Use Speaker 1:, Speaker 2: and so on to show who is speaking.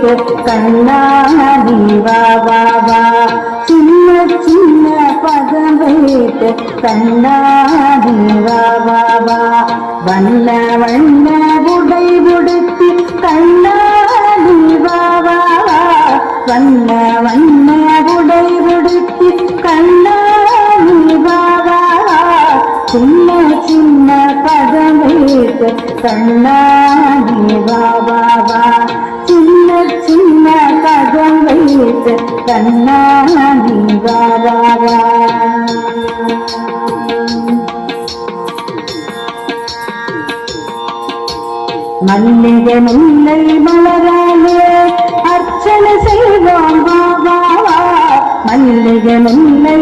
Speaker 1: வைத்து கண்ணாடி வா வா வா சின்ன சின்ன பதம் வைத்து கண்ணாடி வா வா வா வண்ண வண்ண உடை உடுத்தி கண்ணாடி வா வா வா வண்ண வண்ண உடை உடுத்தி கண்ணாடி வா வா சின்ன சின்ன பதம் வைத்து கண்ணாடி வா வா வா சின்ன சின்ன பதம் வைத்து கண்ணாடி வா வா வா மல்லிகை முல்லை மலராலே அர்ச்சனை செய்வோம் வா வா வா மல்லிகை முல்லை